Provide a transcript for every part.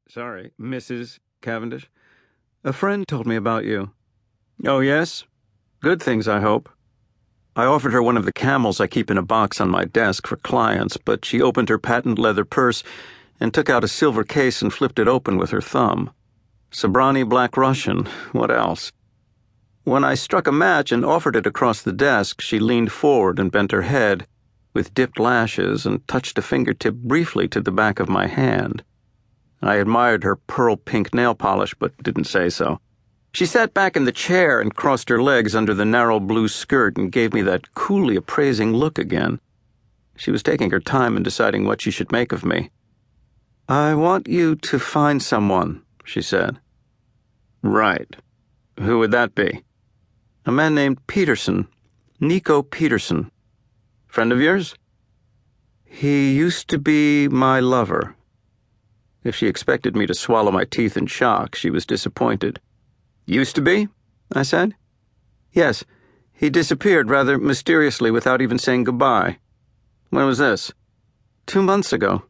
Sorry, Mrs. Cavendish. A friend told me about you. Oh, yes? Good things, I hope. I offered her one of the camels I keep in a box on my desk for clients, but she opened her patent leather purse and took out a silver case and flipped it open with her thumb. Sobrani Black Russian, what else? When I struck a match and offered it across the desk, she leaned forward and bent her head, with dipped lashes, and touched a fingertip briefly to the back of my hand. I admired her pearl-pink nail polish, but didn't say so. She sat back in the chair and crossed her legs under the narrow blue skirt and gave me that coolly appraising look again. She was taking her time in deciding what she should make of me. "I want you to find someone," she said. "Right. Who would that be?" "A man named Peterson. Nico Peterson." "Friend of yours?" "He used to be my lover." If she expected me to swallow my teeth in shock, she was disappointed. "Used to be?" I said. "Yes. He disappeared rather mysteriously without even saying goodbye." "When was this?" 2 months ago."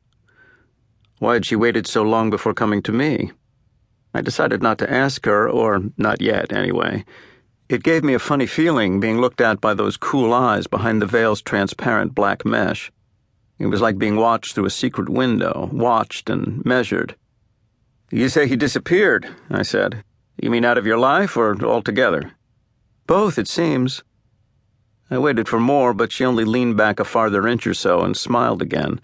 Why had she waited so long before coming to me? I decided not to ask her, or not yet, anyway. It gave me a funny feeling being looked at by those cool eyes behind the veil's transparent black mesh. It was like being watched through a secret window, watched and measured. "You say he disappeared," I said. "You mean out of your life, or altogether?" "Both, it seems." I waited for more, but she only leaned back a farther inch or so and smiled again.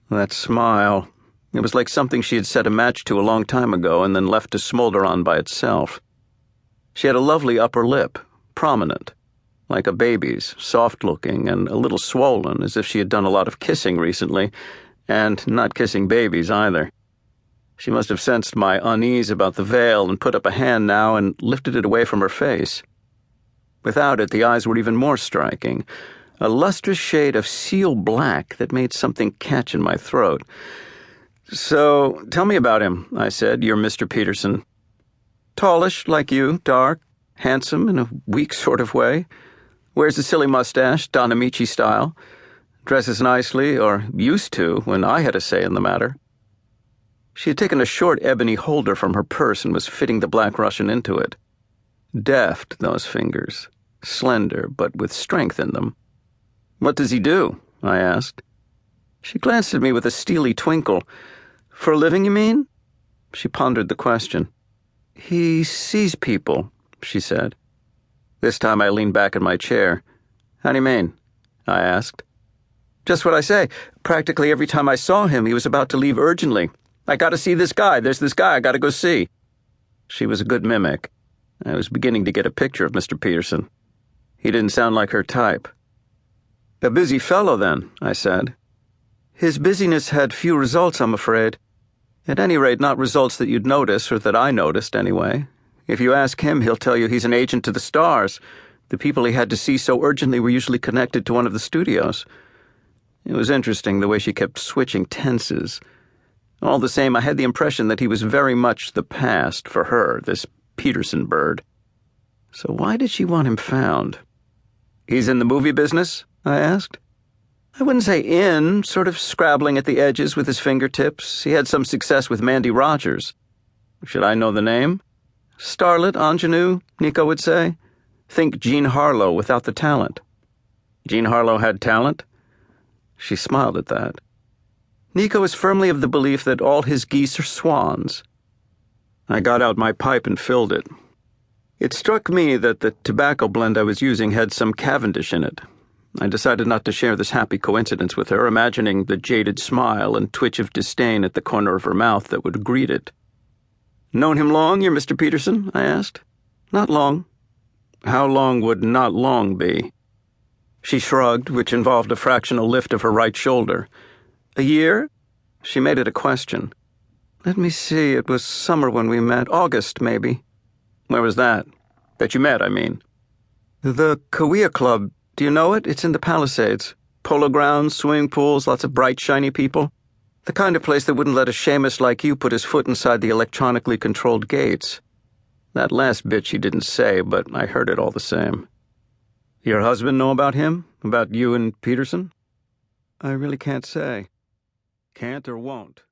That smile. It was like something she had set a match to a long time ago and then left to smolder on by itself. She had a lovely upper lip, prominent, like a baby's, soft-looking and a little swollen, as if she had done a lot of kissing recently, and not kissing babies either. She must have sensed my unease about the veil and put up a hand now and lifted it away from her face. Without it, the eyes were even more striking, a lustrous shade of seal black that made something catch in my throat. "So, tell me about him," I said. "You're Mr. Peterson." "Tallish, like you, dark, handsome in a weak sort of way. Wears a silly mustache, Don Amici style. Dresses nicely, or used to, when I had a say in the matter." She had taken a short ebony holder from her purse and was fitting the Black Russian into it. Deft, those fingers. Slender, but with strength in them. "What does he do?" I asked. She glanced at me with a steely twinkle. "For a living, you mean?" She pondered the question. "He sees people," she said. This time I leaned back in my chair. "How do you mean?" I asked. "Just what I say. Practically every time I saw him, he was about to leave urgently. 'I gotta see this guy. There's this guy I gotta go see.'" She was a good mimic. I was beginning to get a picture of Mr. Peterson. He didn't sound like her type. "A busy fellow, then," I said. "His busyness had few results, I'm afraid. At any rate, not results that you'd notice, or that I noticed, anyway. If you ask him, he'll tell you he's an agent to the stars. The people he had to see so urgently were usually connected to one of the studios." It was interesting the way she kept switching tenses. All the same, I had the impression that he was very much the past for her, this Peterson bird. So why did she want him found? "He's in the movie business?" I asked. "I wouldn't say in, sort of scrabbling at the edges with his fingertips. He had some success with Mandy Rogers." "Should I know the name?" "Starlet, ingenue," Nico would say. "Think Jean Harlow without the talent." "Jean Harlow had talent?" She smiled at that. "Nico is firmly of the belief that all his geese are swans." I got out my pipe and filled it. It struck me that the tobacco blend I was using had some Cavendish in it. I decided not to share this happy coincidence with her, imagining the jaded smile and twitch of disdain at the corner of her mouth that would greet it. "Known him long, your Mr. Peterson?" I asked. "Not long." "How long would not long be?" She shrugged, which involved a fractional lift of her right shoulder. "A year?" She made it a question. "Let me see, it was summer when we met. August, maybe." "Where was that? That you met, I mean." "The Cahuilla Club. Do you know it? It's in the Palisades. Polo grounds, swimming pools, lots of bright, shiny people. The kind of place that wouldn't let a shamus like you put his foot inside the electronically controlled gates." That last bit she didn't say, but I heard it all the same. "Your husband know about him? About you and Peterson?" "I really can't say." "Can't or won't?"